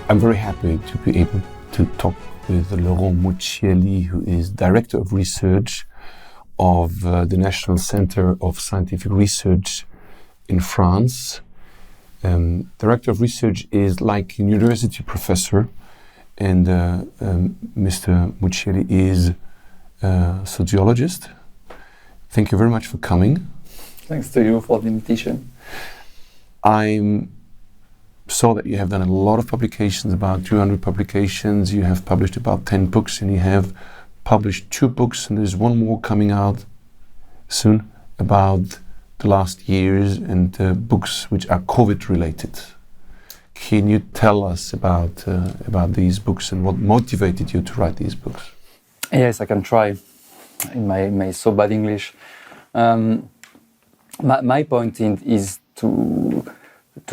I'm very happy to be able to talk with Laurent Mucchielli, who is Director of Research of the National Center of Scientific Research in France. Director of Research is like a university professor, and Mr. Mucchielli is a sociologist. Thank you very much for coming. Thanks to you for the invitation. I saw that you have done a lot of publications, about 200 publications. You have published about 10 books, and you have published 2 books, and there's one more coming out soon about the last years and books which are COVID related. Can you tell us about these books and what motivated you to write these books? Yes, I can try in my so bad English. My point is to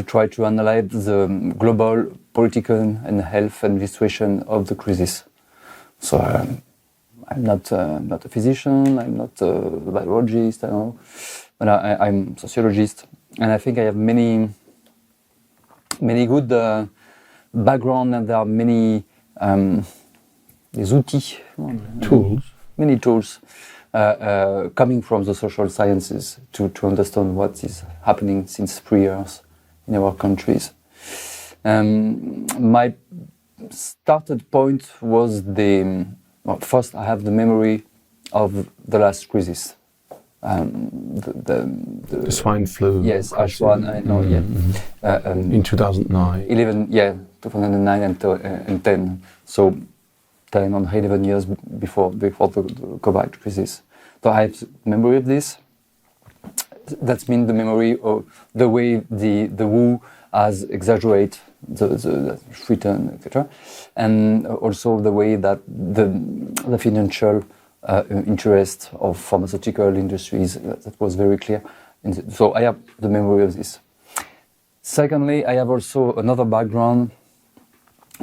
try to analyze the global political and health administration of the crisis. So I'm not a physician, I'm not a biologist, I don't know, but I'm a sociologist, and I think I have many good background, and there are many des outils, many tools coming from the social sciences to understand what is happening since 3 years in our countries. My started point was first I have the memory of the last crisis. The swine flu. Yes, H1, I know, in 2009. 2009 and 10. So 10 or 11 years before the COVID crisis. So I have memory of this. That means the memory of the way the WHO has exaggerated the threaten, etc., and also the way that the financial interest of pharmaceutical industries, that was very clear. So I have the memory of this. Secondly, I have also another background,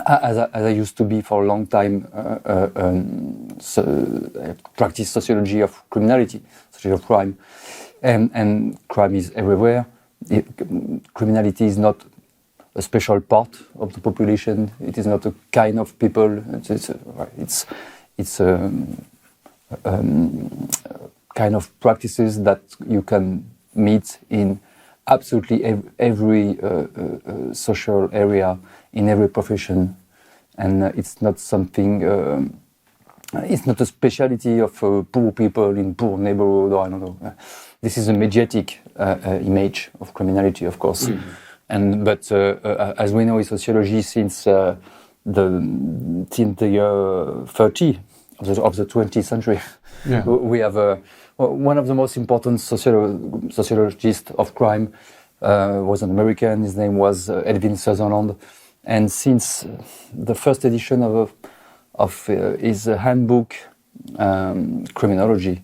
as I used to be for a long time. I practiced sociology of criminality, sociology of crime. And crime is everywhere. Criminality is not a special part of the population. It is not a kind of people. It's a kind of practices that you can meet in absolutely every social area, in every profession, and it's not something. It's not a speciality of poor people in poor neighborhood, or I don't know. This is a mediatic image of criminality, of course. But as we know in sociology, since the year 30 of the 20th century, we have one of the most important sociologists of crime was an American. His name was Edwin Sutherland, and since the first edition of his handbook, Criminology.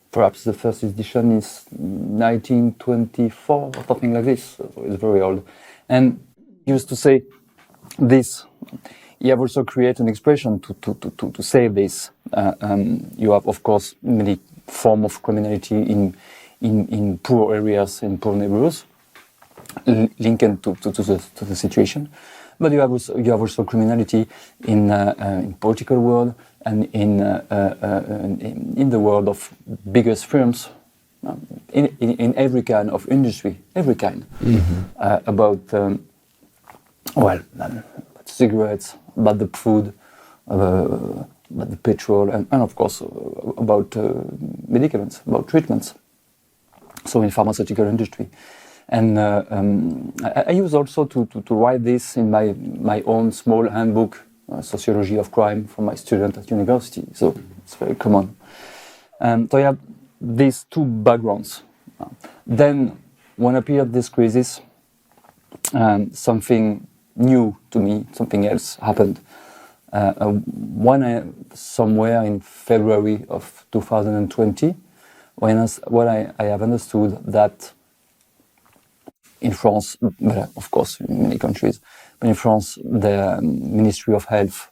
Perhaps the first edition is 1924 or something like this, so it's very old. And he used to say this. He have also created an expression to say this. You have, of course, many forms of criminality in poor areas, in poor neighborhoods, linked to the situation. But you have also criminality in political world and in the world of biggest firms, in every kind of industry, every kind, about cigarettes, about the food, about the petrol, and of course about medicaments, about treatments. So in pharmaceutical industry. And I use also to write this in my own small handbook, Sociology of Crime, for my student at university. So it's very common. So I have these 2 backgrounds. Then, when appeared this crisis, something new to me, something else happened. Somewhere in February of 2020, when I have understood that in France, but of course in many countries, but in France, the Ministry of Health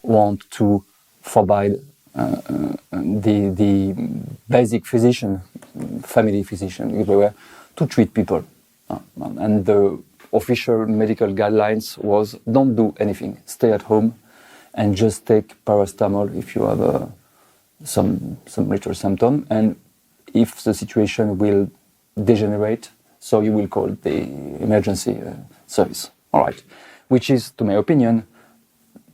want to forbid the basic physician, family physician everywhere, to treat people. And the official medical guidelines was don't do anything, stay at home, and just take paracetamol if you have some little symptom, and if the situation will degenerate, so you will call the emergency service. All right, which is, to my opinion,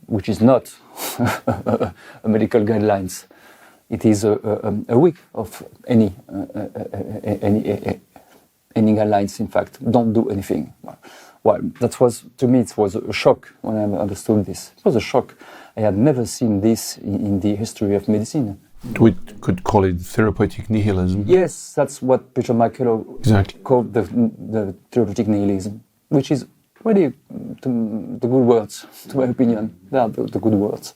which is not a medical guidelines. It is a week of any guidelines. In fact, don't do anything. Well, that was, to me, it was a shock when I understood this. It was a shock. I had never seen this in the history of medicine. We could call it therapeutic nihilism. Yes, that's what Peter McCullough exactly called the therapeutic nihilism, which is really the good words, to my opinion. They are the good words.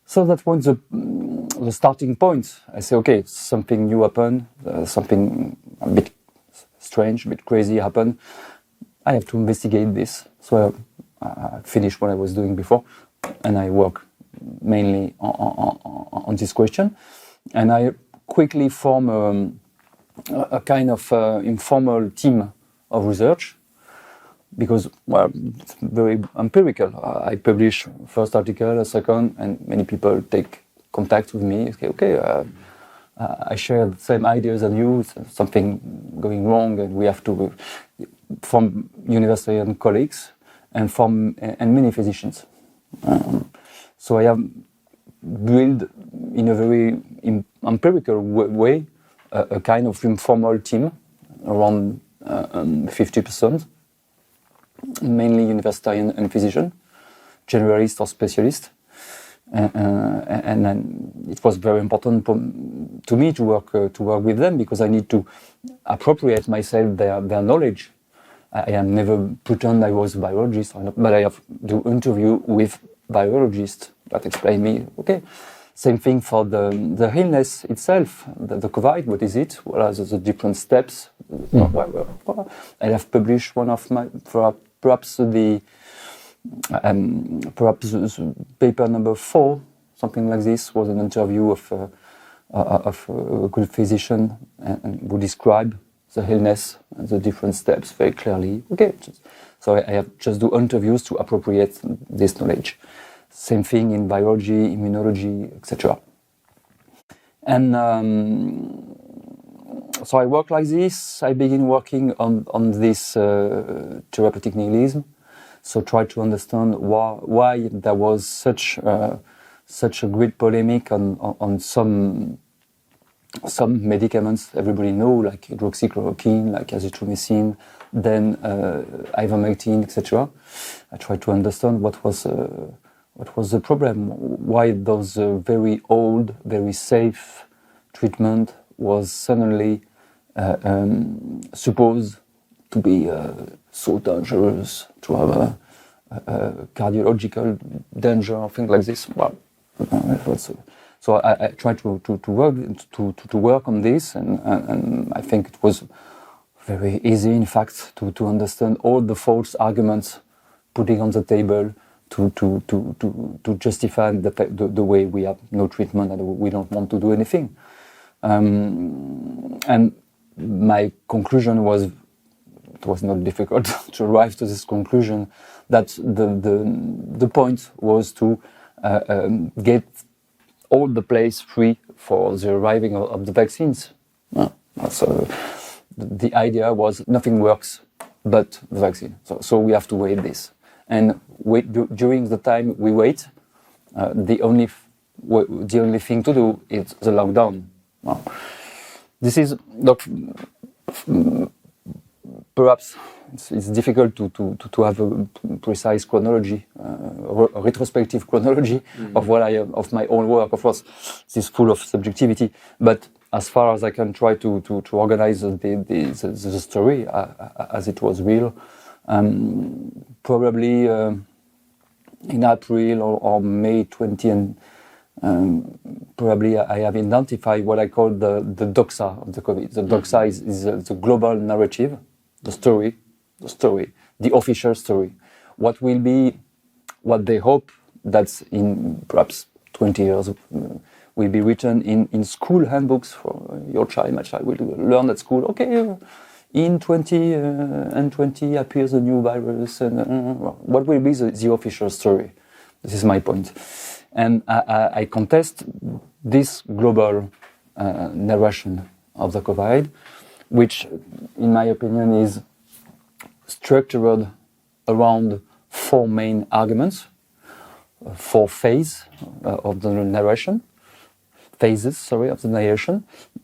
So that was the starting point. I say, okay, something new happened, something a bit strange, a bit crazy happened. I have to investigate this. So I finished what I was doing before, and I work mainly on this question. And I quickly form a kind of informal team of research, because, well, it's very empirical. I publish first article, a second, and many people take contact with me. I share the same ideas as you, something going wrong, and we have to, from university and colleagues, and many physicians. So I have built, in a very empirical way, a kind of informal team, around 50%, mainly university and physician, generalist or specialist. And then it was very important to me to work with them, because I need to appropriate myself their knowledge. I have never pretend I was a biologist, but I have to interview with biologists that explain me, okay, same thing for the illness itself, the COVID, what is it? What are the different steps? I have published one of my, perhaps the paper number 4, something like this, was an interview of a good physician and who described the illness and the different steps very clearly. Okay, so I have just do interviews to appropriate this knowledge. Same thing in biology, immunology, etc. And so I work like this. I begin working on this therapeutic nihilism. So try to understand why there was such a great polemic on some medicaments everybody know, like hydroxychloroquine, like azithromycin, then ivermectin, etc. I try to understand what was the problem, why those very old, very safe treatment was suddenly supposed to be so dangerous, to have a cardiological danger, things like this. Well, so I tried to work on this, and I think it was very easy, in fact, to understand all the false arguments putting on the table to justify the way we have no treatment and we don't want to do anything. And my conclusion was, it was not difficult to arrive to this conclusion, that the point was to get all the place free for the arriving of the vaccines. So the idea was nothing works but the vaccine. So we have to wait this. And during the time we wait, the only thing to do is the lockdown. This is not, perhaps it's difficult to have a precise chronology, a retrospective chronology of of my own work. Of course, this is full of subjectivity, but as far as I can try to organize the story as it was real, probably in April or May 20, and probably I have identified what I call the doxa of the COVID. The doxa is the global narrative, the story, the official story. What will be, what they hope that's in perhaps 20 years will be written in school handbooks for your child. My child will learn at school, okay, in 2020 appears a new virus, and what will be the official story? This is my point. And I contest this global narration of the COVID, which, in my opinion, is structured around four main arguments, four phases of the narration,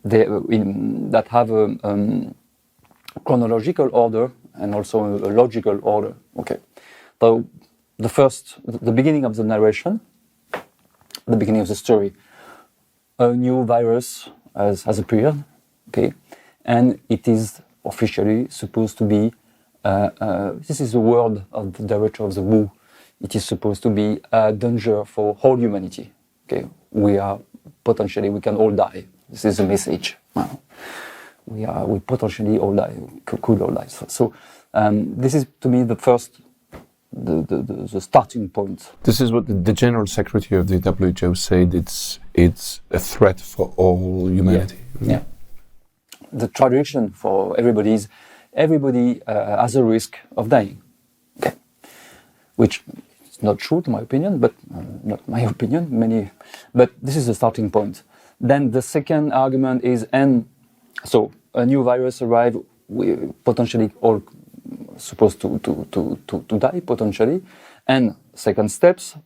that have a chronological order and also a logical order. Okay, so the beginning of the narration, the beginning of the story, a new virus has appeared. Okay, and it is officially supposed to be. This is the word of the director of the WHO. It is supposed to be a danger for whole humanity. Okay, we can all die. This is the message. We potentially all die, could all die. So this is to me the first, the starting point. This is what the General Secretary of the WHO said. It's a threat for all humanity. Yeah. The tradition for everybody is has a risk of dying. Okay, which is not true to my opinion, but not my opinion. But this is the starting point. Then the second argument is, and so a new virus arrived, we potentially all supposed to die potentially, and second steps,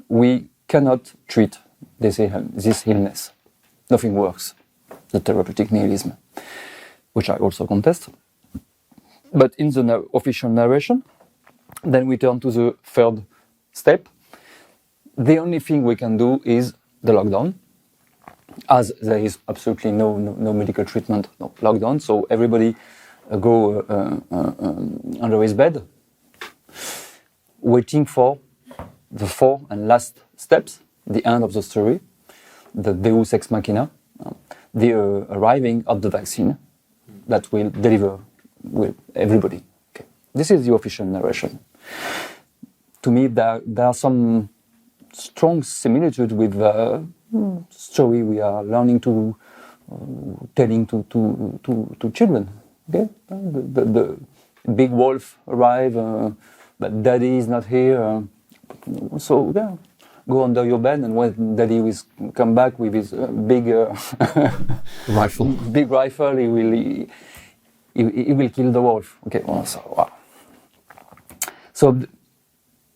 we cannot treat this illness. Nothing works. The therapeutic nihilism, which I also contest. But in the official narration, then we turn to the third step. The only thing we can do is the lockdown, as there is absolutely no medical treatment, no lockdown. So everybody go under his bed, waiting for the fourth and last steps, the end of the story, the deus ex machina, the arriving of the vaccine that will deliver with everybody. Okay. This is the official narration. To me, there are some strong similitude with the story we are learning to telling to children. Okay, the big wolf arrive, but daddy is not here. So yeah, go under your bed, and when daddy will come back with his big rifle, he will kill the wolf. Okay, so wow. So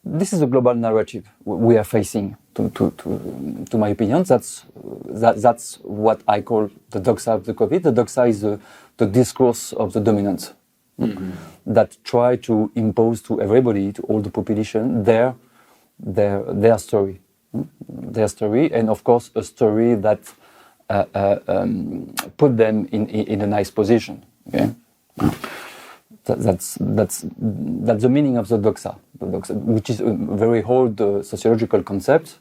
this is a global narrative we are facing. To my opinion, that's what I call the doxa of the COVID. The doxa is the discourse of the dominant that try to impose to everybody, to all the population, their story, and of course a story that put them in a nice position. Okay. That's the meaning of the doxa, which is a very old sociological concept,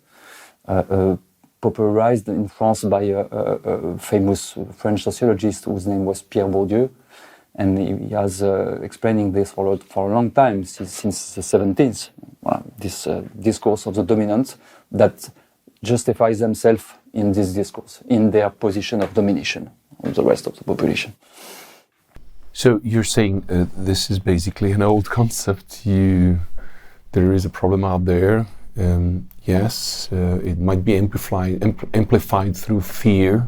popularized in France by a famous French sociologist whose name was Pierre Bourdieu, and he has explaining this for a long time, since the 17th. This discourse of the dominant that justifies themselves in this discourse, in their position of domination of the rest of the population. So you're saying this is basically an old concept. There is a problem out there. Yes, it might be amplified through fear,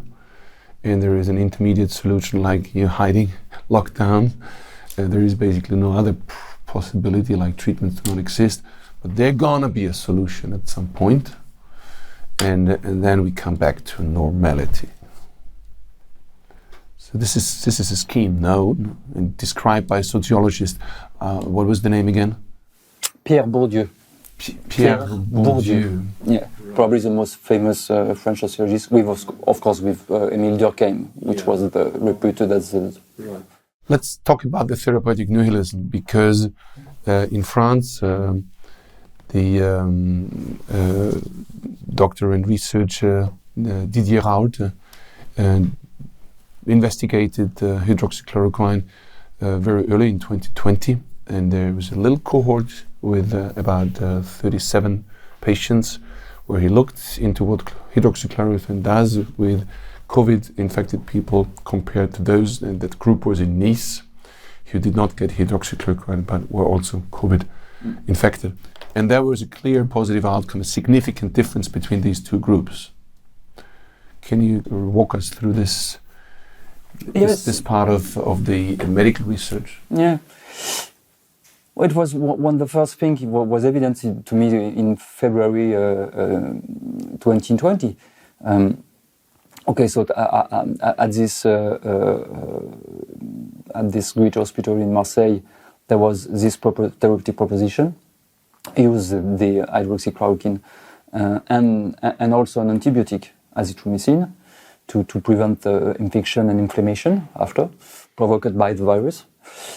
and there is an intermediate solution like hiding, lockdown. There is basically no other possibility, like treatments do not exist, but there's gonna be a solution at some point, and then we come back to normality. So this is a scheme now, and described by a sociologist. What was the name again? Pierre Bourdieu. Pierre Bourdieu. Yeah, probably the most famous French sociologist, of course with Émile Durkheim, which was reputed as the... Right. Let's talk about the therapeutic nihilism, because in France, the doctor and researcher Didier Raoult investigated hydroxychloroquine very early in 2020, and there was a little cohort with about 37 patients where he looked into what hydroxychloroquine does with COVID-infected people compared to those, and that group was in Nice, who did not get hydroxychloroquine but were also COVID infected. And there was a clear positive outcome, a significant difference between these two groups. Can you walk us through this part of the medical research? Yeah. Well, it was one of the first things was evident to me in February 2020. Okay, so at this great hospital in Marseille, there was this therapeutic proposition. Use the hydroxychloroquine and also an antibiotic, azithromycin, to prevent infection and inflammation after provoked by the virus.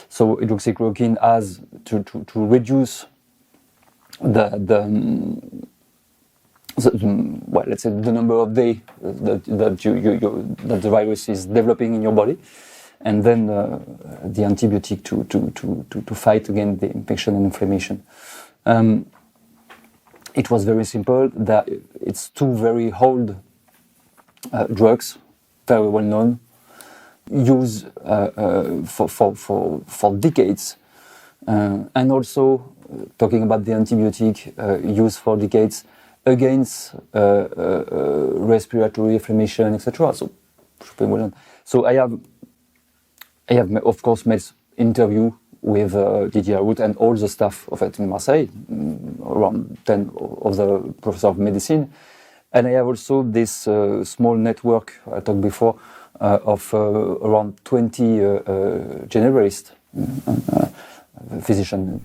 So hydroxychloroquine has to reduce let's say the number of days that the virus is developing in your body, and then the antibiotic to fight against the infection and inflammation. It was very simple. That it's two very old drugs, very well known, used for decades, and also talking about the antibiotic used for decades against respiratory inflammation, etc. So I have of course made interview with Didier Roux and all the staff of it in Marseille, around 10 of the professors of medicine, and I have also this small network I talked before of around 20 generalists, physicians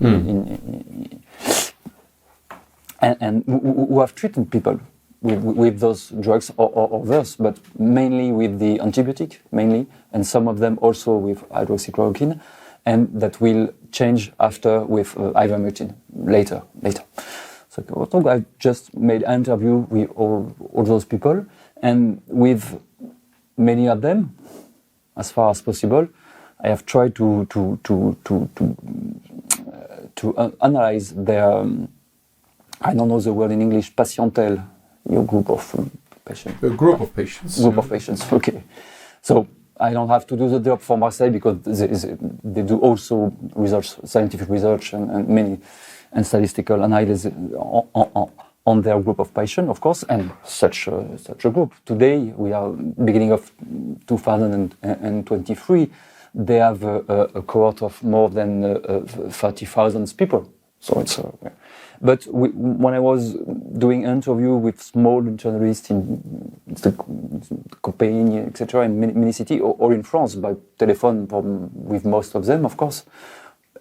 and who have treated people with those drugs or others, but mainly with the antibiotic, and some of them also with hydroxychloroquine, and that will change after with ivermectin later. So I just made an interview with all those people, and with many of them, as far as possible, I have tried to analyze their, I don't know the word in English, patientèle, your group of patients. A group of patients. Group of patients, okay. So I don't have to do the job for Marseille because they do also research, scientific research and statistical analysis on their group of patients, of course, and such a group. Today, we are beginning of 2023. They have a cohort of more than 30,000 people. So it's. But when I was doing interview with small journalists in the Copenhagen, etc., in many cities, or in France by telephone with most of them, of course,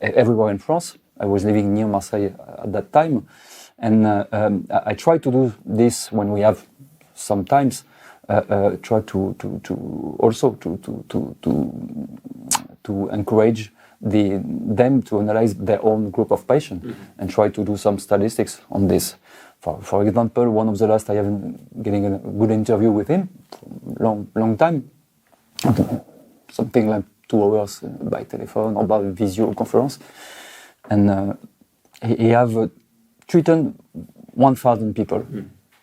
everywhere in France. I was living near Marseille at that time, and I try to do this when we have sometimes try to encourage them to analyze their own group of patients and try to do some statistics on this. For example, one of the last I have getting a good interview with him, long time, something like 2 hours by telephone or by video conference, and he have treated 1,000 people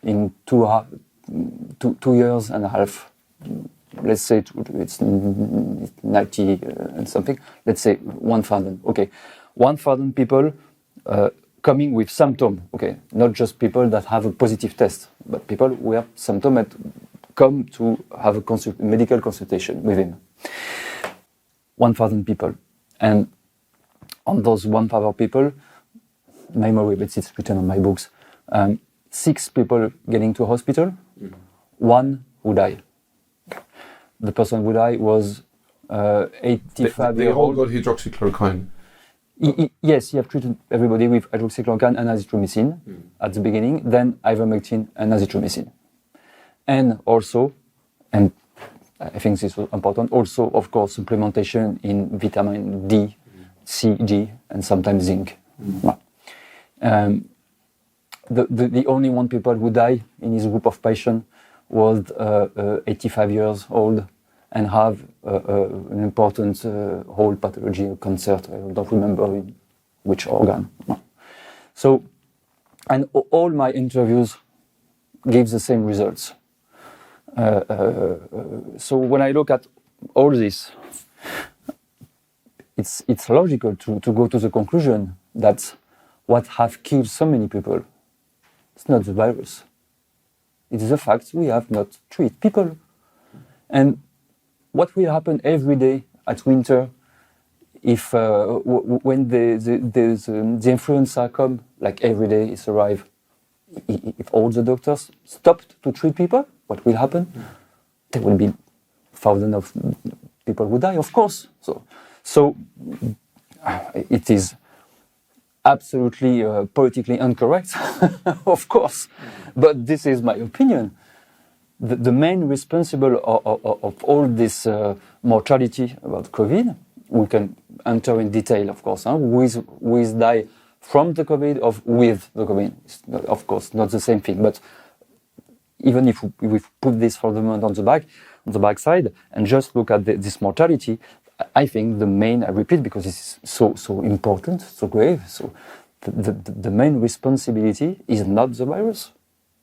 in 2 years and a half. Let's say it's 90 and something. Let's say 1,000. Okay, 1,000 people coming with symptoms. Okay, not just people that have a positive test, but people who have symptoms that come to have a medical consultation with him. 1,000 people, and on those 1,000 people, memory, but it's written on my books. 6 people getting to hospital, 1 who died. The person who died was 85 They years all old. got hydroxychloroquine. Yes, he have treated everybody with hydroxychloroquine and azithromycin at the beginning, then ivermectin and azithromycin. And also, and I think this was important, also, of course, supplementation in vitamin D, C, G, and sometimes zinc. The only one people who died in his group of patients was 85 years old and have an important whole pathology, cancer. I don't remember in which organ. So, and all my interviews gave the same results. So when I look at all this, it's logical to go to the conclusion that what have killed so many people, it's not the virus. It is the fact we have not treated people. And what will happen every day at winter if when the influenza come, like every day it's arrive, if all the doctors stopped to treat people, what will happen? There will be thousands of people who die, of course. So it is absolutely politically incorrect, of course. But this is my opinion. The main responsible of all this mortality about COVID, we can enter in detail, of course, who is die from the COVID or with the COVID. It's not, of course, not the same thing. But even if we put this for the moment on the back side, and just look at this mortality, I think the main, I repeat because this is so important, so grave, so the main responsibility is not the virus.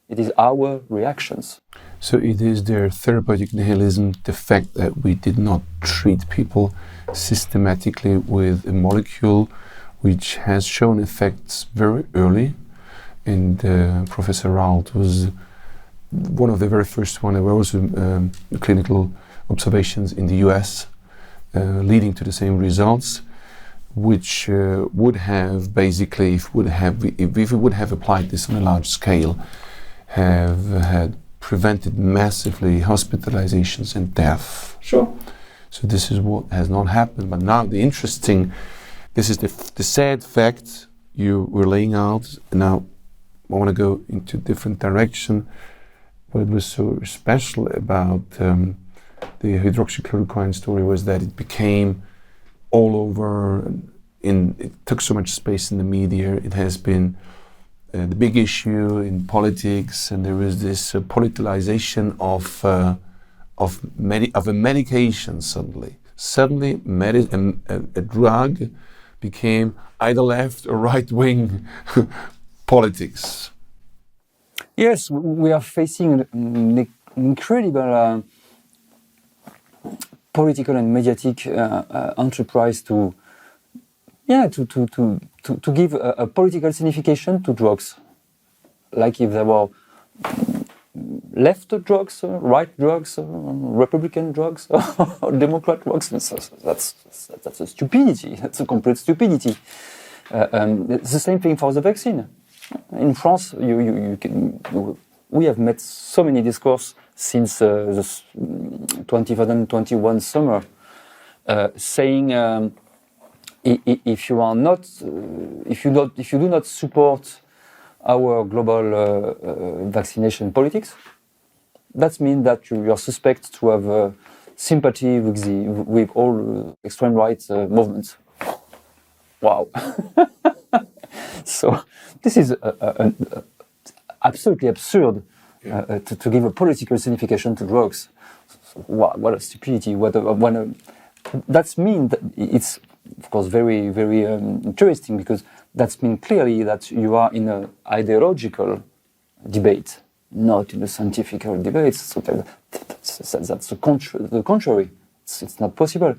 It is our reactions. So it is their therapeutic nihilism, the fact that we did not treat people systematically with a molecule which has shown effects very early. And Professor Raoult was one of the very first one. There were also clinical observations in the US leading to the same results, which would have basically, if we would have applied this on a large scale, have had prevented massively hospitalizations and death. Sure. So this is what has not happened. But now this is the sad fact you were laying out. Now I want to go into a different direction. What was so special about the hydroxychloroquine story was that it became all over. It took so much space in the media. It has been the big issue in politics, and there is this politicization of a medication suddenly. Suddenly, a drug became either left or right wing politics. Yes, we are facing an incredible political and mediatic enterprise to give a political signification to drugs, like if there were left drugs, right drugs, Republican drugs, or Democrat drugs. That's a stupidity. That's a complete stupidity. It's the same thing for the vaccine. In France, we have met so many discourse since the 2021 summer, saying if you do not support our global vaccination politics, that means that you are suspect to have sympathy with all extreme right movements. Wow. So this is absolutely absurd to give a political signification to drugs. So, what a stupidity! That means that it's, of course, very, very interesting, because that means clearly that you are in an ideological debate, not in a scientific debate. So that's the contrary. It's not possible.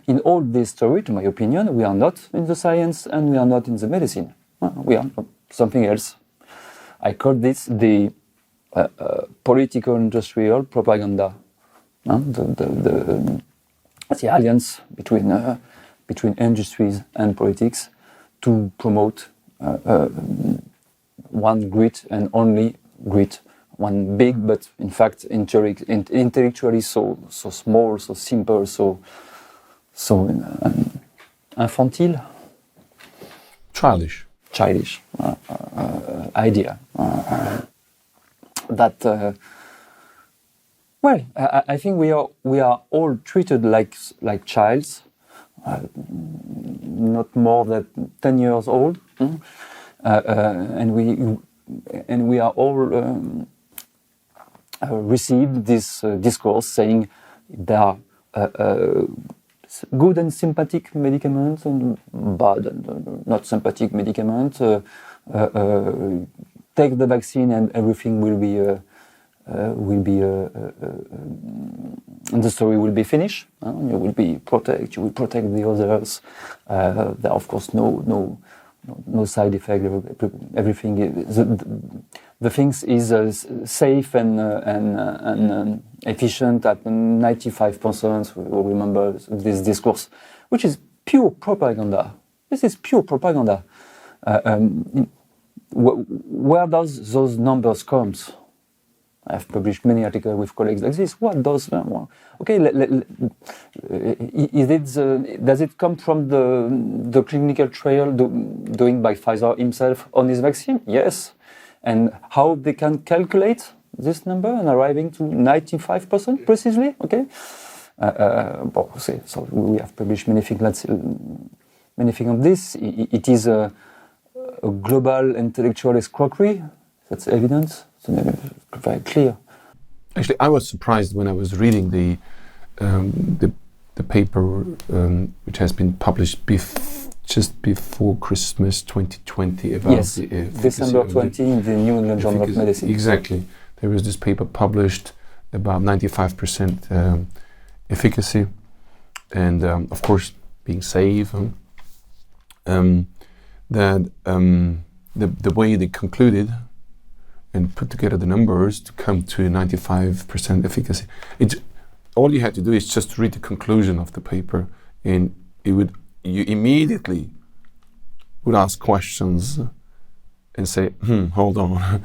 In all this story, to my opinion, we are not in the science and we are not in the medicine. We are something else. I call this the political industrial propaganda. The alliance between industries and politics to promote one great and only great, one big, but in fact intellectually so small, so simple, so infantile, childish idea that. Well, I think we are all treated like childs, not more than 10 years old, and we are all received this discourse saying there are good and sympathetic medicaments and bad and not sympathetic medicaments. Take the vaccine and everything will be will be and the story will be finished. You will be protect. You will protect the others. There are of course no side effect. Everything is, the things is safe and efficient at 95%. We remember this discourse, which is pure propaganda. This is pure propaganda. Where does those numbers come? I've published many articles with colleagues like this. What does okay? Does it come from the clinical trial doing by Pfizer himself on his vaccine? Yes. And how they can calculate this number and arriving to 95% precisely? Okay. So we have published many things. Many things of this. It is a global intellectual escroquery. That's evidence. It's very clear. Actually, I was surprised when I was reading the paper which has been published just before Christmas 2020 about yes, December 20 in the New England Journal of Medicine. Exactly. There was this paper published about 95% efficacy, and of course being safe. That the way they concluded and put together the numbers to come to 95% efficacy. All you had to do is just read the conclusion of the paper, and you immediately would ask questions and say, hold on,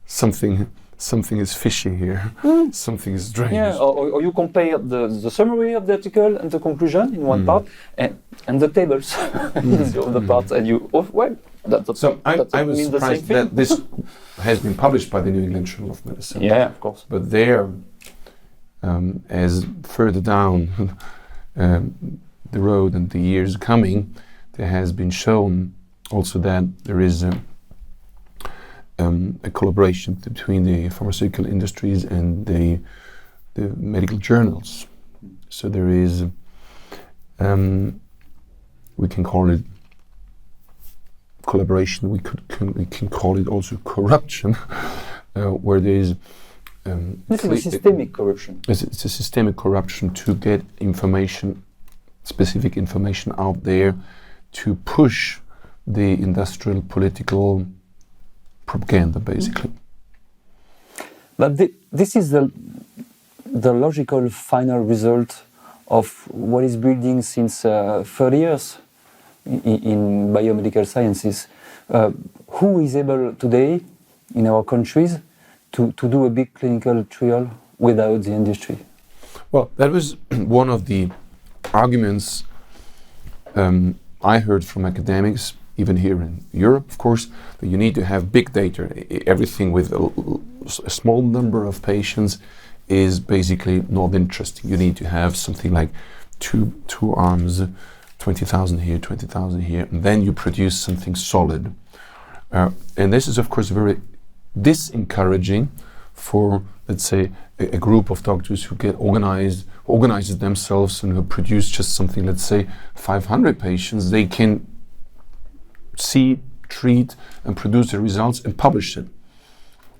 something is fishy here, something is strange. Yeah, or you compare the summary of the article and the conclusion in one part, and the tables in the other part, and you, I was surprised that this has been published by the New England Journal of Medicine. Yeah, of course. But there, as further down the road and the years coming, there has been shown also that there is a collaboration between the pharmaceutical industries and the medical journals. So there is, we can call it collaboration. We can call it also corruption, where there is. This is a systemic corruption. It's a systemic corruption to get information, specific information out there, to push the industrial political propaganda, basically. But this is the logical final result of what is building since 30 years in biomedical sciences. Who is able today in our countries to do a big clinical trial without the industry? Well, that was one of the arguments I heard from academics, even here in Europe, of course, that you need to have big data. Everything with a small number of patients is basically not interesting. You need to have something like two arms, 20,000 here, 20,000 here, and then you produce something solid. And this is, of course, very disencouraging for, let's say, a group of doctors who get organizes themselves and who produce just something, let's say, 500 patients. They can see, treat, and produce the results and publish it,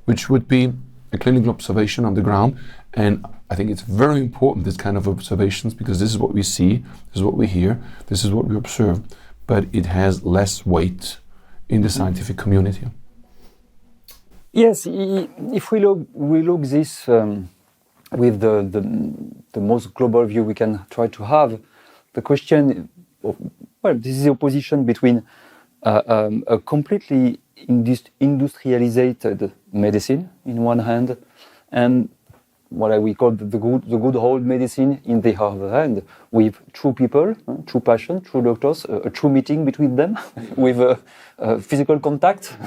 which would be a clinical observation on the ground. And I think it's very important, this kind of observations, because this is what we see, this is what we hear, this is what we observe, but it has less weight in the scientific community. Yes, if we look this with the most global view we can try to have, the question of, well, this is the opposition between a completely industrialized medicine in one hand, and what we call the good old medicine in the other hand, with true people, true patients, true doctors, a true meeting between them with a physical contact.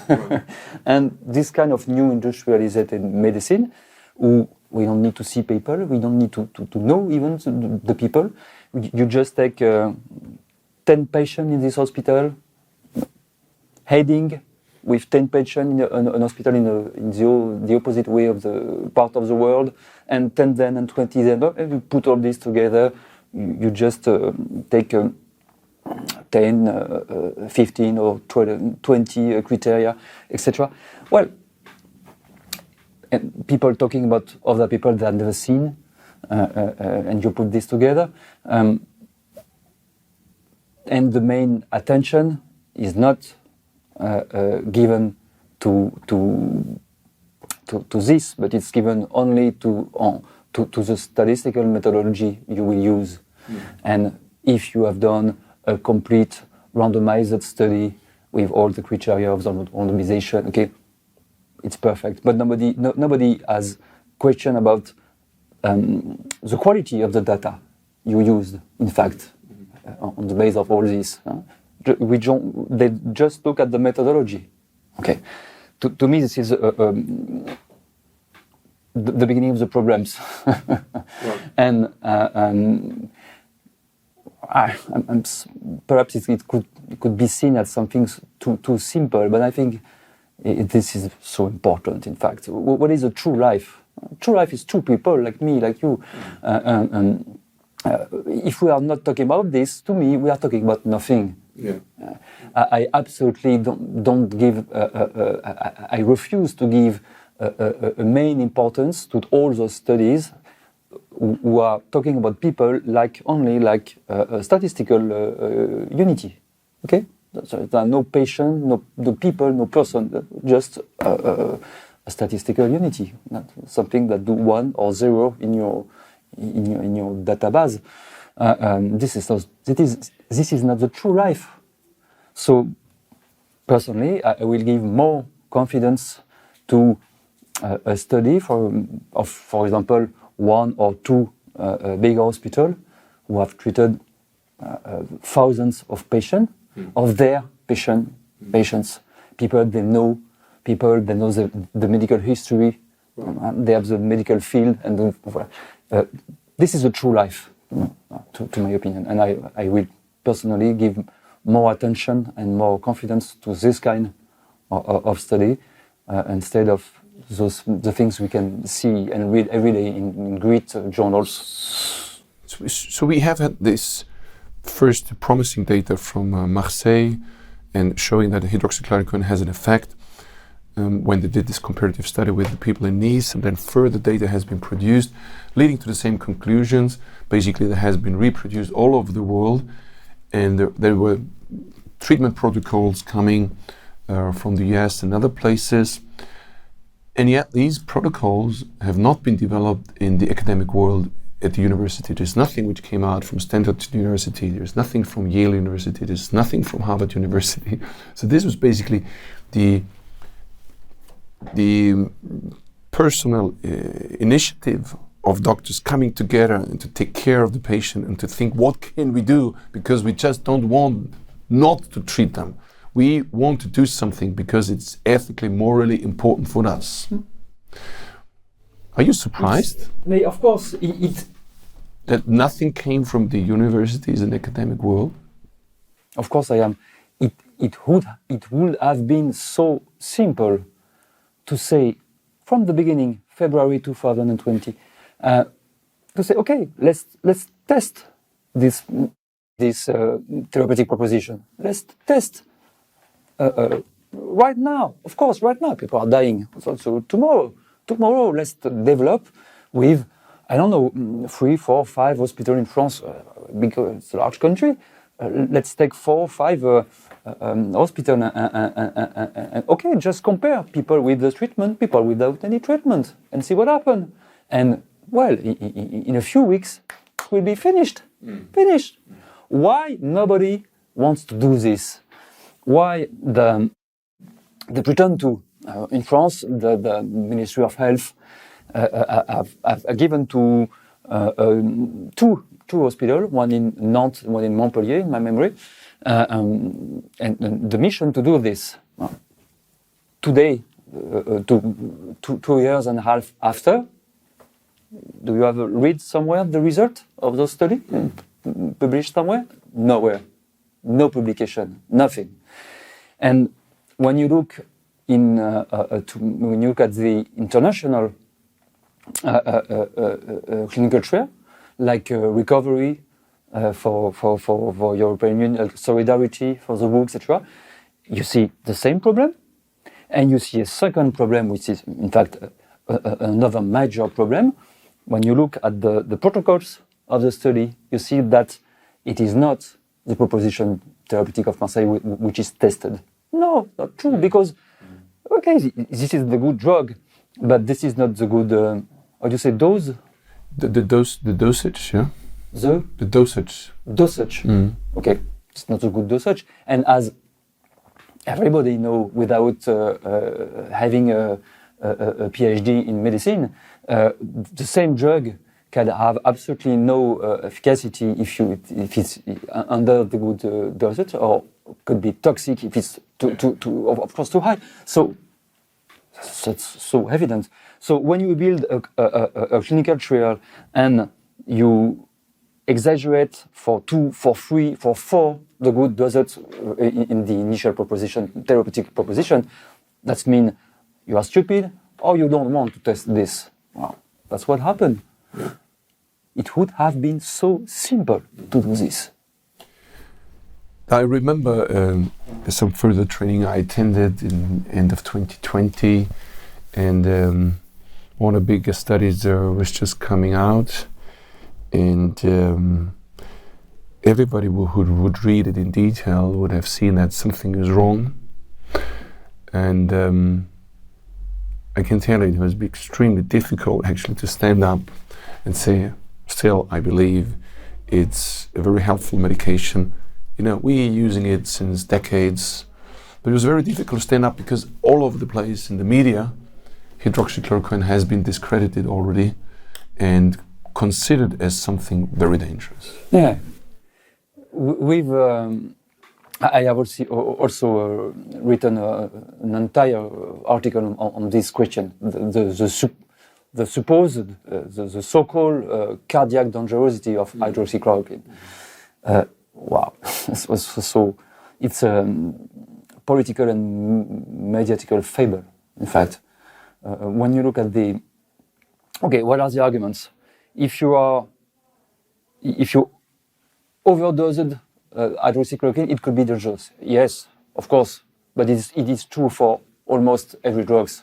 And this kind of new industrialized medicine, we don't need to see people, we don't need to know even the people. You just take 10 patients in this hospital, heading with 10 patients in an hospital in the opposite way of the part of the world, and 10 then and 20 then, and you put all this together, you just take 10, 15 or 20 criteria, etc. Well, and people talking about other people they have never seen, and you put this together, and the main attention is not given to this, but it's given only to the statistical methodology you will use. And if you have done a complete randomized study with all the criteria of the randomization, okay, it's perfect. But nobody has question about the quality of the data you used, in fact, on the basis of all this. They just look at the methodology. Okay, to me this is the beginning of the problems. And perhaps it could be seen as something too simple, but I think this is so important. In fact, what is a true life? True life is two people like me, like you. If we are not talking about this, to me, we are talking about nothing. Yeah. I absolutely don't give. I refuse to give a main importance to all those studies who are talking about people only like a statistical unity. Okay, so there are no patient, no people, no person, just a statistical unity, not something that do 1 or 0 in your database. This is not the true life. So personally, I will give more confidence to a study for example, 1 or 2 big hospitals who have treated thousands of patients, of their patients, people they know the medical history, they have the medical field, and this is a true life, to my opinion, and I will personally give more attention and more confidence to this kind of study instead of the things we can see and read every day in great journals. So we have had this first promising data from Marseille and showing that hydroxychloroquine has an effect when they did this comparative study with the people in Nice, and then further data has been produced leading to the same conclusions. Basically, that has been reproduced all over the world, and there were treatment protocols coming from the US and other places. And yet these protocols have not been developed in the academic world at the university. There's nothing which came out from Stanford University. There's nothing from Yale University. There's nothing from Harvard University. So this was basically the personal initiative of doctors coming together and to take care of the patient and to think, what can we do? Because we just don't want not to treat them. We want to do something because it's ethically, morally important for us. Are you surprised? Of course, that nothing came from the universities and academic world? Of course I am. It would have been so simple to say from the beginning, February 2020, to say, okay, let's test this therapeutic proposition. Let's test right now. Of course, right now people are dying. So tomorrow, let's develop with, I don't know, 3, 4, 5 hospitals in France, because it's a large country. Let's take 4 or 5 hospitals and okay, just compare people with the treatment, people without any treatment, and see what happens. And well, in a few weeks, it will be finished. Finished. Why nobody wants to do this? Why they pretend to? In France, the Ministry of Health have given to two hospitals, one in Nantes, one in Montpellier, in my memory, and the mission to do this. Today, 2 years and a half after, do you have read somewhere the result of those study published somewhere? Nowhere, no publication, nothing. And when you look when you look at the international clinical trial, like recovery for European Union, solidarity for the WHO, etc., you see the same problem, and you see a second problem, which is in fact another major problem. When you look at the protocols of the study, you see that it is not the proposition therapeutic of Marseille which is tested. No, not true, because, okay, this is the good drug, but this is not the good, how do you say, dose? The dosage, yeah? The dosage. Dosage. Okay, it's not a good dosage. And as everybody know, without having a PhD in medicine, the same drug can have absolutely no efficacy if it's under the good dosage, or could be toxic if it's of course too high. So that's so evident. So when you build a clinical trial and you exaggerate for 2, for 3, for 4 the good dosage in the initial proposition, therapeutic proposition, that means you are stupid or you don't want to test this. Well, that's what happened. It would have been so simple to do this. I remember some further training I attended in end of 2020, and one of the biggest studies was just coming out, and everybody who would read it in detail would have seen that something is wrong. And I can tell you it was extremely difficult actually to stand up and say, still, I believe it's a very helpful medication. You know, we're using it since decades, but it was very difficult to stand up because all over the place in the media, hydroxychloroquine has been discredited already and considered as something very dangerous. Yeah. I have also written an entire article on this question, the supposed, the so-called cardiac dangerosity of hydroxychloroquine. Wow, so it's a political and mediatical fable, in fact. When you look at okay, what are the arguments? If you overdosed hydroxychloroquine, it could be dangerous. Yes, of course, but it is true for almost every drugs.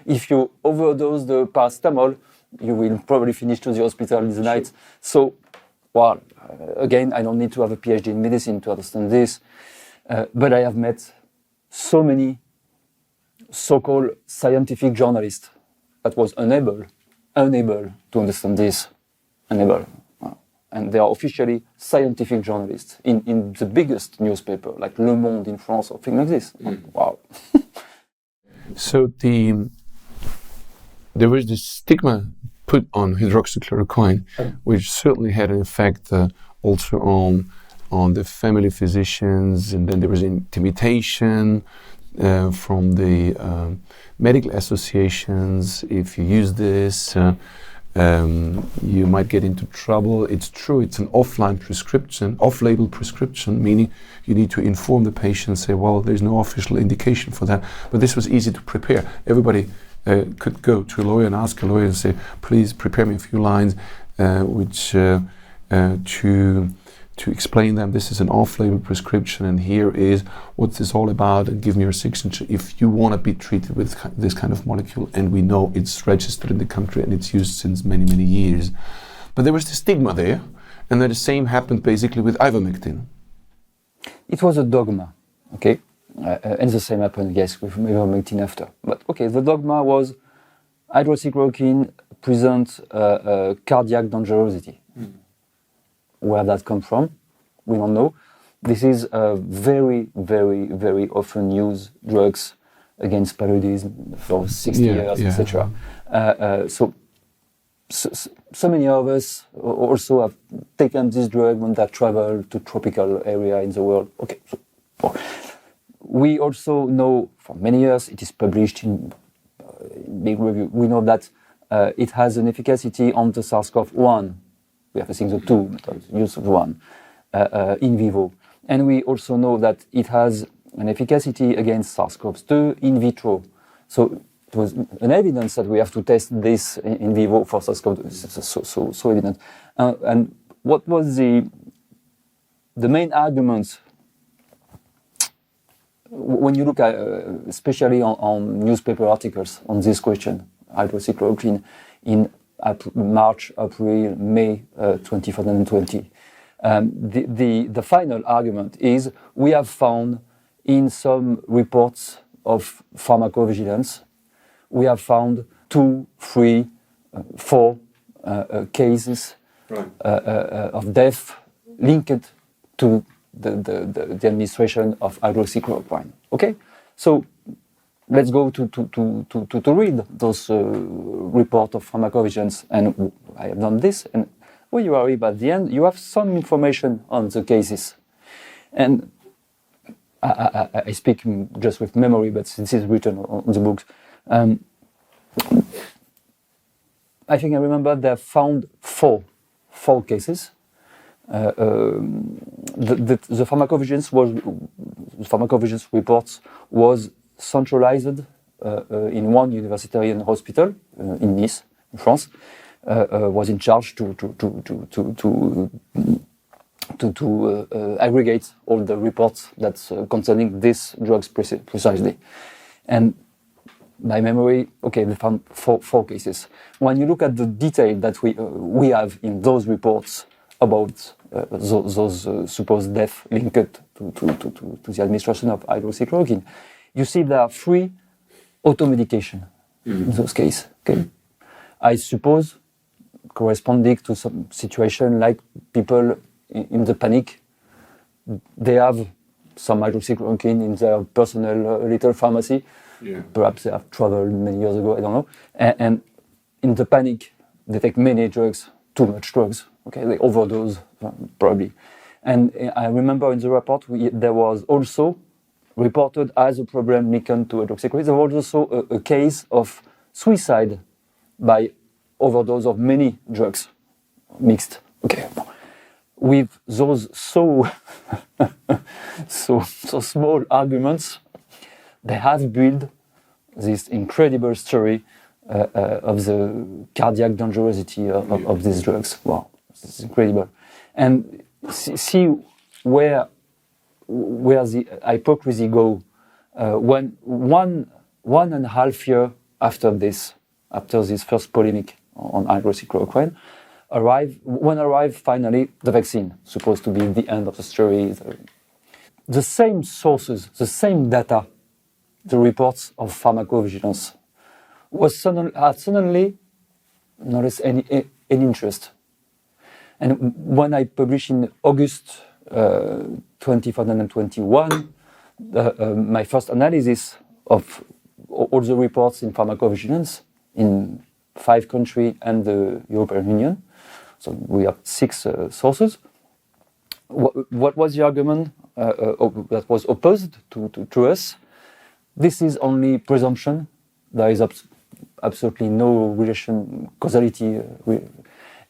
If you overdose the paracetamol, you will probably finish to the hospital in the night. So, well, again, I don't need to have a PhD in medicine to understand this, but I have met so many so-called scientific journalists that was unable to understand this, unable. And they are officially scientific journalists in the biggest newspaper, like Le Monde in France or things like this. Wow. So there was this stigma put on hydroxychloroquine, which certainly had an effect also on the family physicians, and then there was intimidation from the medical associations. If you use this, you might get into trouble. It's true, it's an off-label prescription, meaning you need to inform the patient, say, well, there's no official indication for that. But this was easy to prepare. Everybody could go to a lawyer and ask a lawyer and say, please prepare me a few lines to explain them this is an off-label prescription and here is what's this all about, and give me your signature if you want to be treated with this kind of molecule. And we know it's registered in the country and it's used since many, many years. But there was the stigma there, and then the same happened basically with ivermectin. It was a dogma, okay? And the same happened, yes, with ivermectin after. But okay, the dogma was hydroxychloroquine presents cardiac dangerosity. Where that come from, we don't know. This is very, very, very often used drugs against paludism for 60 years, etc. So many of us also have taken this drug when they travel to tropical area in the world. Okay, so we also know for many years it is published in big review. We know that it has an efficacy on the SARS-CoV-1. We have seen the 2, but use of 1 in vivo. And we also know that it has an efficacy against SARS-CoV-2 in vitro. So it was an evidence that we have to test this in vivo for SARS-CoV-2. So evident. And what was the main argument when you look at, especially on newspaper articles on this question? hydroxychloroquine in March, April, May 2020. The final argument is we have found in some reports of pharmacovigilance, we have found 2, 3, 4 cases of death linked to the administration of hydroxychloroquine. Okay, so let's go to read those reports of pharmacovigilance, and I have done this. And when you arrive at the end, you have some information on the cases, and I speak just with memory, but this is written on the books. I think I remember they found four cases. The pharmacovigilance reports was centralized in one university hospital in Nice, in France. Was in charge to aggregate all the reports that's concerning these drugs precisely. And by memory, okay, they found four cases. When you look at the detail that we have in those reports about those supposed deaths linked to the administration of hydroxychloroquine, you see there are 3 automedication in those cases. Okay, I suppose corresponding to some situation like people in the panic, they have some hydroxychloroquine in their personal little pharmacy. Yeah. Perhaps they have traveled many years ago, I don't know. And in the panic, they take many drugs, too much drugs. Okay, they overdose, probably. And I remember in the report, there was also reported as a problem linked to hydroxychloroquine. There was also a case of suicide by overdose of many drugs mixed. Okay, with those so small arguments, they have built this incredible story of the cardiac dangerosity of these drugs. Wow, this is incredible. And see where the hypocrisy go when 1.5 years after this first polemic on hydroxychloroquine, arrived finally the vaccine, supposed to be the end of the story. The same sources, the same data, the reports of pharmacovigilance, had suddenly not less any interest. And when I published in August 2021 my first analysis of all the reports in pharmacovigilance in 5 countries and the European Union, so we have 6 sources. What was the argument that was opposed to us? This is only presumption. There is absolutely no causality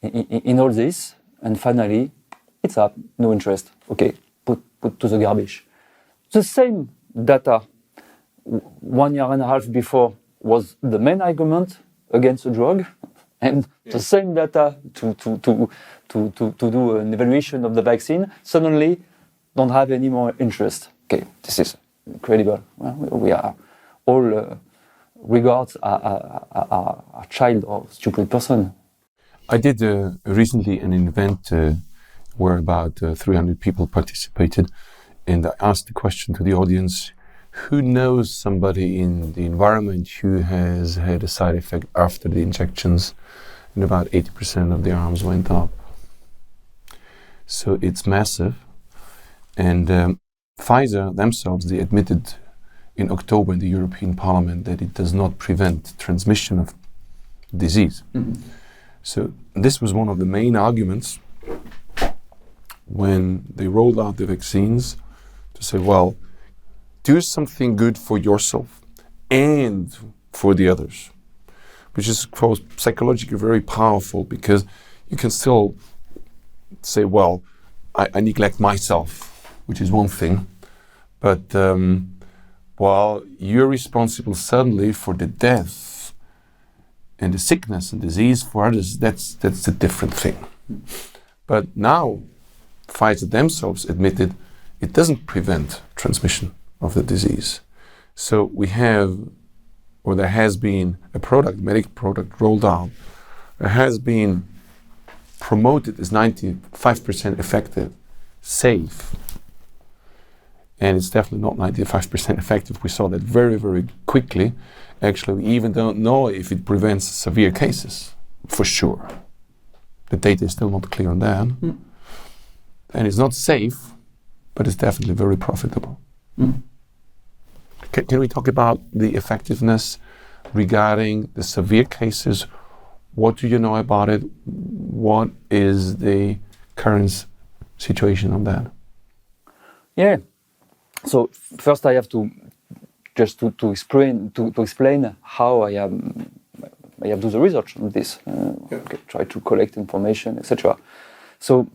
in all this. And finally, it's up, no interest. Okay, put to the garbage. The same data 1.5 years before was the main argument against the drug, and the same data to do an evaluation of the vaccine suddenly don't have any more interest. Okay, this is incredible. We are all regards a child or stupid person. I did recently an event where about 300 people participated, and I asked the question to the audience: who knows somebody in the environment who has had a side effect after the injections? And about 80% of the arms went up. So it's massive. And Pfizer themselves, they admitted in October in the European Parliament that it does not prevent transmission of disease. Mm-hmm. So this was one of the main arguments when they rolled out the vaccines, to say, well, do something good for yourself and for the others, which is psychologically very powerful, because you can still say, well, I neglect myself, which is one thing, but while you're responsible suddenly for the death and the sickness and disease for others, that's a different thing. But now Pfizer themselves admitted it doesn't prevent transmission of the disease. So we have or there has been a product, medical product rolled out, that has been promoted as 95% effective, safe, and it's definitely not 95% effective. We saw that very, very quickly. Actually, we even don't know if it prevents severe cases, for sure. The data is still not clear on that. And it's not safe, but it's definitely very profitable. Can we talk about the effectiveness regarding the severe cases? What do you know about it? What is the current situation on that? Yeah. So first, I have to just to explain how I have do the research on this. Try to collect information, etc. So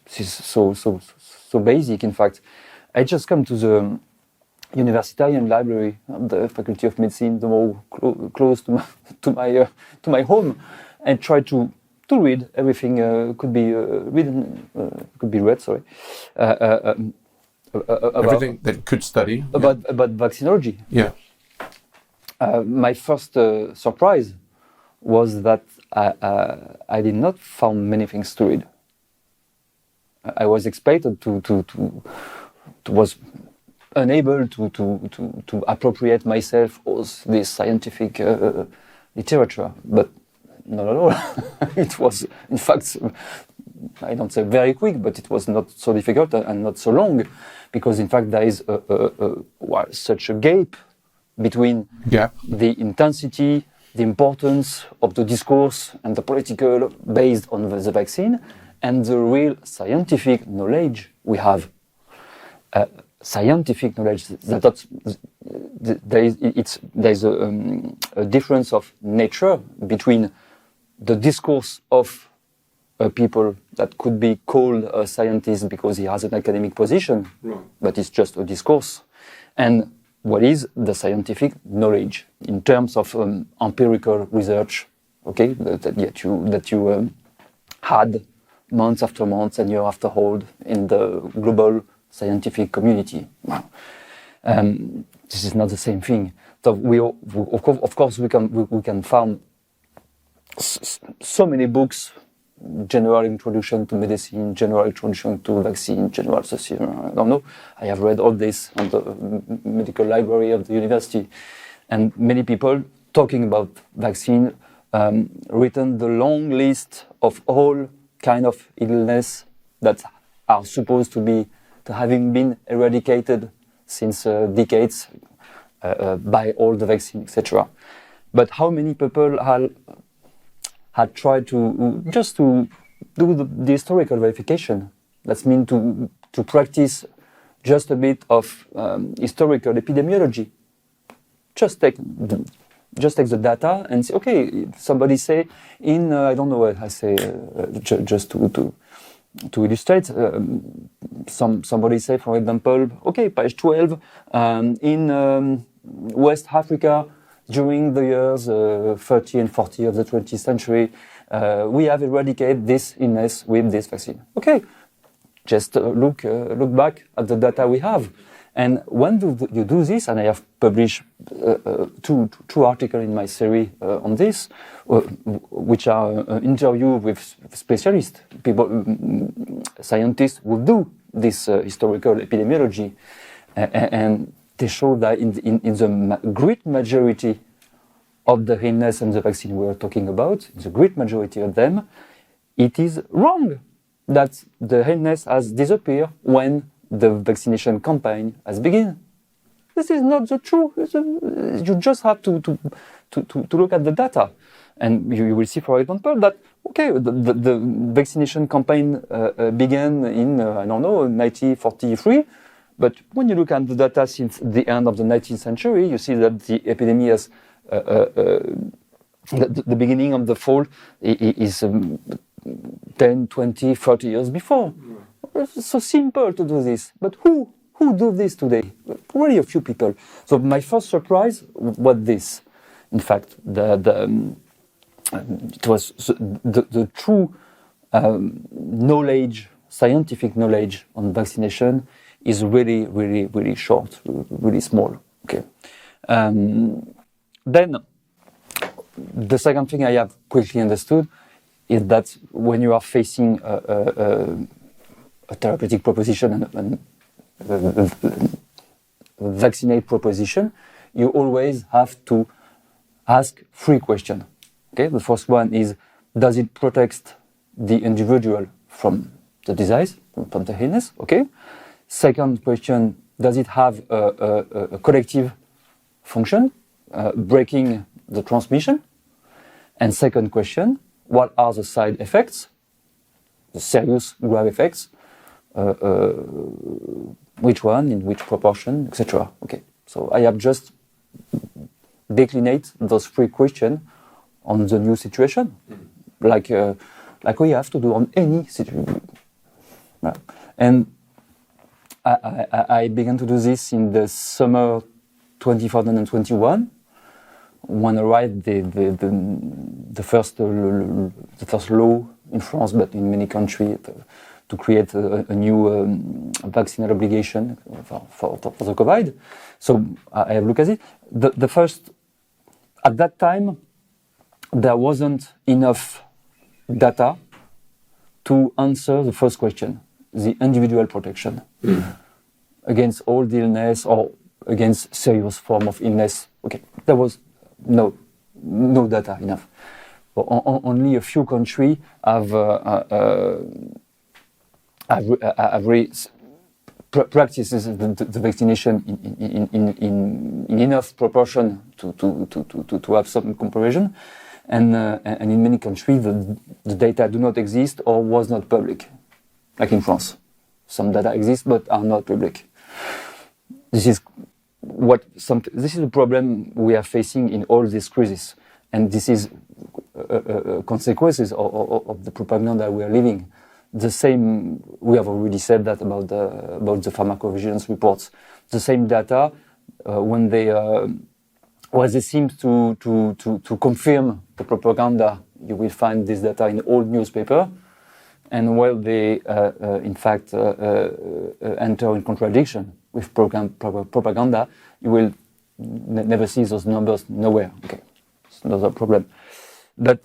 this is so basic. In fact, I just come to the Universitarian Library of the Faculty of Medicine, the more close to my home, and try to read everything could be read. Sorry, everything that could study about vaccinology. Yeah. My first surprise was that I did not find many things to read. I was expected to was unable to appropriate myself of this scientific literature, but not at all. It was, in fact, I don't say very quick, but it was not so difficult and not so long, because in fact there is such a gap between the intensity, the importance of the discourse and the political based on the vaccine and the real scientific knowledge we have. Scientific knowledge, there is a difference of nature between the discourse of people that could be called a scientist because he has an academic position, but it's just a discourse, and what is the scientific knowledge in terms of empirical research, okay, that you had months after months and year after hold in the global scientific community. This is not the same thing. So of course we can find so many books, general introduction to medicine, general introduction to vaccine, general sociology. I don't know. I have read all this on the medical library of the university, and many people talking about vaccine, written the long list of all kind of illness that are supposed to having been eradicated since decades by all the vaccine, etc. But how many people had tried to just to do the historical verification? That means to practice just a bit of historical epidemiology. Just take the data and say, okay, somebody say in I don't know what I say, just to illustrate. Somebody say, for example, okay, page 12, in West Africa, during the years 30 and 40 of the 20th century, we have eradicated this illness with this vaccine. Okay, just look back at the data we have. And when you do this, and I have published two articles in my series on this, which are interviews with specialists, scientists who do this historical epidemiology, and they show that in the great majority of the illness and the vaccine we are talking about, the great majority of them, it is wrong that the illness has disappeared when the vaccination campaign has begun. This is not the truth. You just have to look at the data, and you will see, for example, that okay, the vaccination campaign began in 1943, but when you look at the data since the end of the 19th century, you see that the epidemic has the beginning of the fall is 10, 20, 30 years before. It's so simple to do this, but who do this today? Really a few people. So my first surprise was this. In fact, it was the true knowledge, scientific knowledge on vaccination is really, really, really short, really small. Okay. then the second thing I have quickly understood is that when you are facing a therapeutic proposition and a vaccinate proposition, you always have to ask 3 questions. Okay, the first one is, does it protect the individual from the disease, from the illness? Okay. Second question, does it have a collective function, breaking the transmission? And second question, what are the side effects, the serious grave effects, which one, in which proportion, etc. Okay, so I have just declinate those 3 questions on the new situation, like we have to do on any situation. And I began to do this in the summer 2021, when I write the first law in France, but in many countries, to create a new vaccinal obligation for the COVID. So I have looked at it. The first, at that time, there wasn't enough data to answer the first question, the individual protection against all the illness or against serious form of illness. Okay, there was no data enough. Only a few countries have practices the vaccination in enough proportion to have some comparison, and in many countries the data do not exist or was not public, like in France. Some data exist but are not public. This is a problem we are facing in all these crises, and this is consequences of the propaganda we are living. The same, we have already said that about the pharmacovigilance reports. The same data, when they seem to confirm the propaganda, you will find this data in all newspapers. And while they, in fact, enter in contradiction with propaganda, you will never see those numbers nowhere. Okay, it's another problem. But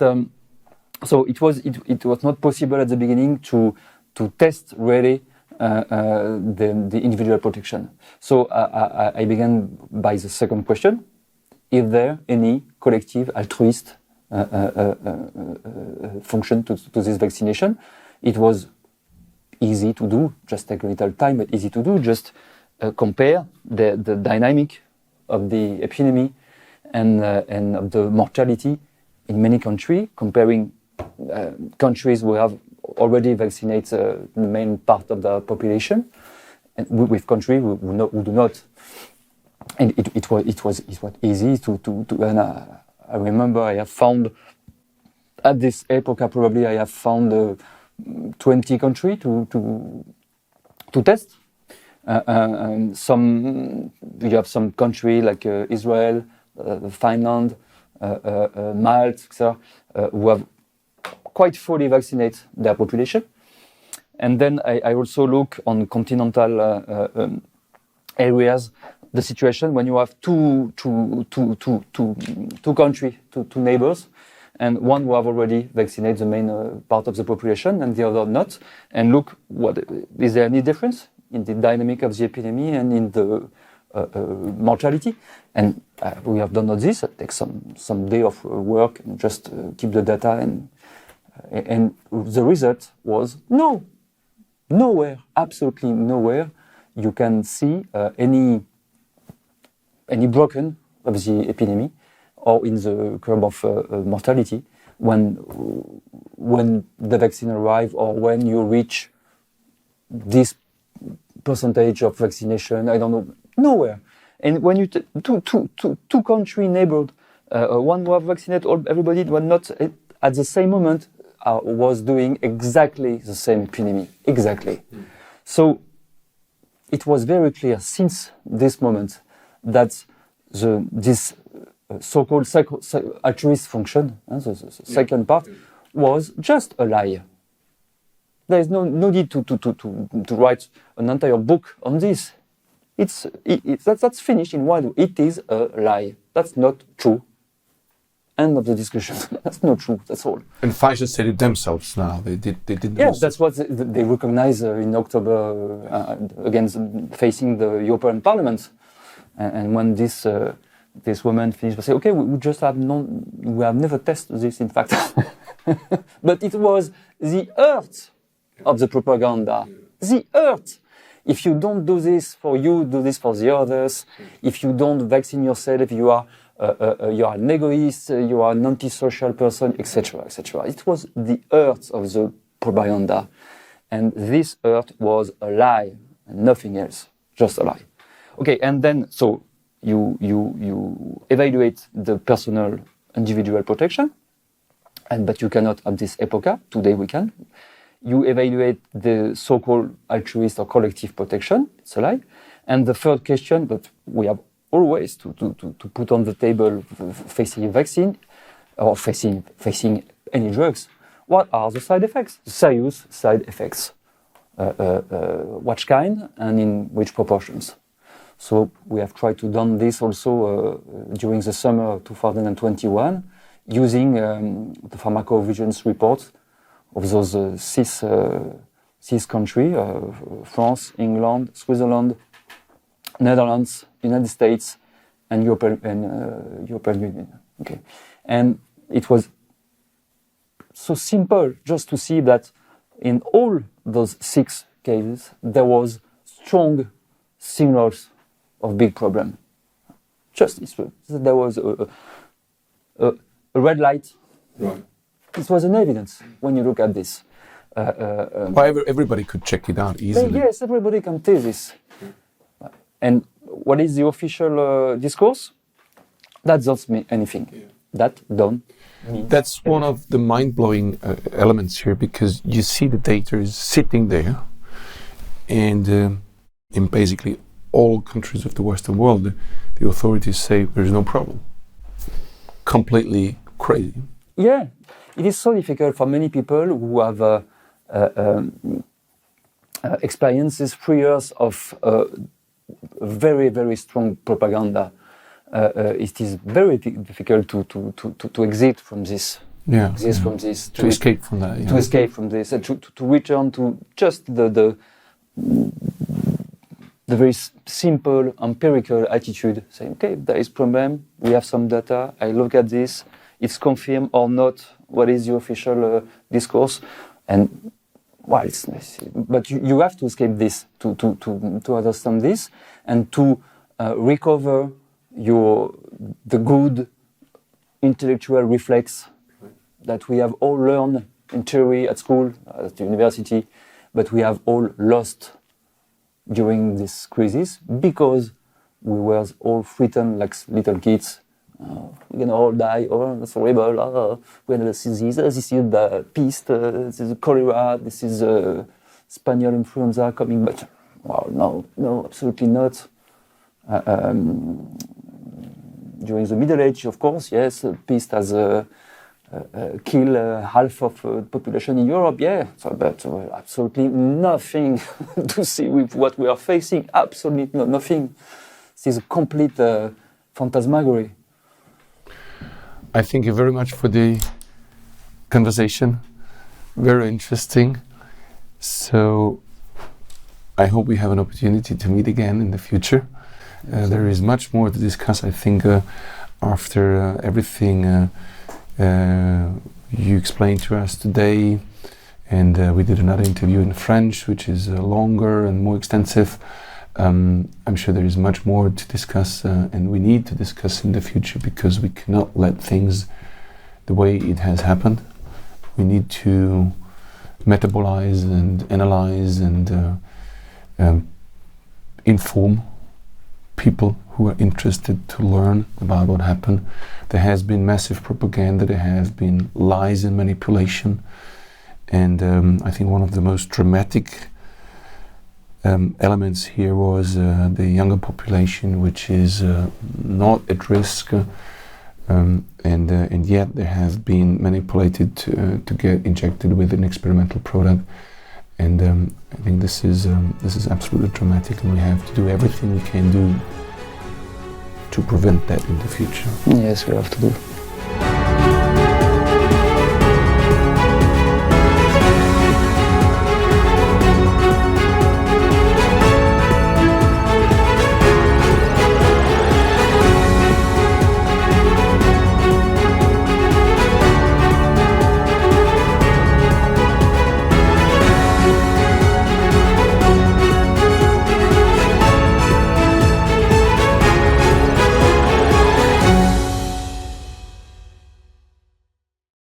so it was not possible at the beginning to test really the individual protection. So I began by the second question: is there any collective altruist function to this vaccination? It was easy to do, just take a little time, but easy to do. Just compare the dynamic of the epidemic and of the mortality in many countries, comparing countries who have already vaccinated the main part of the population, and with countries who do not. And it was easy to and I remember I have found at this epoch probably I have found 20 countries to test. You have some country like Israel, Finland, Malta, etc., who have quite fully vaccinated their population. And then I also look on continental areas, the situation when you have two countries, two neighbors, and one who have already vaccinated the main part of the population and the other not, and look, is there any difference in the dynamic of the epidemic and in the mortality? And we have done all this. It takes some day of work and just keep the data, and the result was no. Nowhere, absolutely nowhere, you can see any broken of the epidemic or in the curve of mortality when the vaccine arrive or when you reach this percentage of vaccination. I don't know, nowhere. And when you two country neighbored, one who have vaccinated everybody, one not at the same moment, was doing exactly the same epidemic, exactly. So it was very clear since this moment that this so-called altruist function, the second part, was just a lie. There is no need to write an entire book on this. That's finished in one. It is a lie. That's not true. End of the discussion. That's not true. That's all. And Pfizer said it themselves now. They did. Yeah, that's what they recognize in October against facing the European Parliament. And when this woman finished, they say, okay, we have never tested this, in fact. But it was the heart of the propaganda. The heart. If you don't do this for you, do this for the others. If you don't vaccine yourself, you are an egoist, you are an antisocial person, etc., etc. It was the heart of the propaganda. And this heart was a lie, and nothing else, just a lie. Okay, and then, so you evaluate the personal individual protection, but you cannot at this epoch, today we can. You evaluate the so-called altruist or collective protection, it's a lie. And the third question that we have always to put on the table facing a vaccine or facing any drugs, what are the side effects? Serious side effects. What kind and in which proportions? So we have tried to do this also during the summer of 2021 using the pharmacovigilance report of those six countries, France, England, Switzerland, Netherlands, United States, and European Union. Okay, and it was so simple just to see that in all those 6 cases there was strong signals of big problem. There was a red light. Right. This was an evidence when you look at this. Everybody could check it out easily. Yes, everybody can tell this. And what is the official discourse? That doesn't mean anything. Yeah. That don't mean That's anything. one of the mind-blowing elements here, because you see the data is sitting there, and in basically all countries of the Western world, the authorities say there's no problem. Completely crazy. Yeah, it is so difficult for many people who have experienced these 3 years of very, very strong propaganda. It is very difficult to exit from this. Yeah. From this. To escape from that. Yeah. To escape from this, and to return to just the very simple empirical attitude, saying, okay, there is problem, we have some data, I look at this, it's confirmed or not, what is the official discourse, and well, but you have to escape this to understand this, and to recover the good intellectual reflex that we have all learned in theory at school, at the university, but we have all lost during this crisis because we were all frightened like little kids. We're gonna all die. Oh, that's horrible. We're gonna see this. This is the pest. This is cholera. This is Spanish influenza coming. But well, no, absolutely not. During the Middle Age, of course, yes, pest has killed half of the population in Europe. Yeah, but absolutely nothing to see with what we are facing. Absolutely nothing. This is a complete phantasmagory. I thank you very much for the conversation. Very interesting. So I hope we have an opportunity to meet again in the future. There is much more to discuss, I think, after everything you explained to us today. And we did another interview in French, which is longer and more extensive. I'm sure there is much more to discuss, and we need to discuss in the future, because we cannot let things the way it has happened. We need to metabolize and analyze and inform people who are interested to learn about what happened. There has been massive propaganda, there have been lies and manipulation, and I think one of the most dramatic elements here was the younger population, which is not at risk, and yet they have been manipulated to get injected with an experimental product. And I think this is absolutely dramatic, and we have to do everything we can do to prevent that in the future. Yes, we have to do.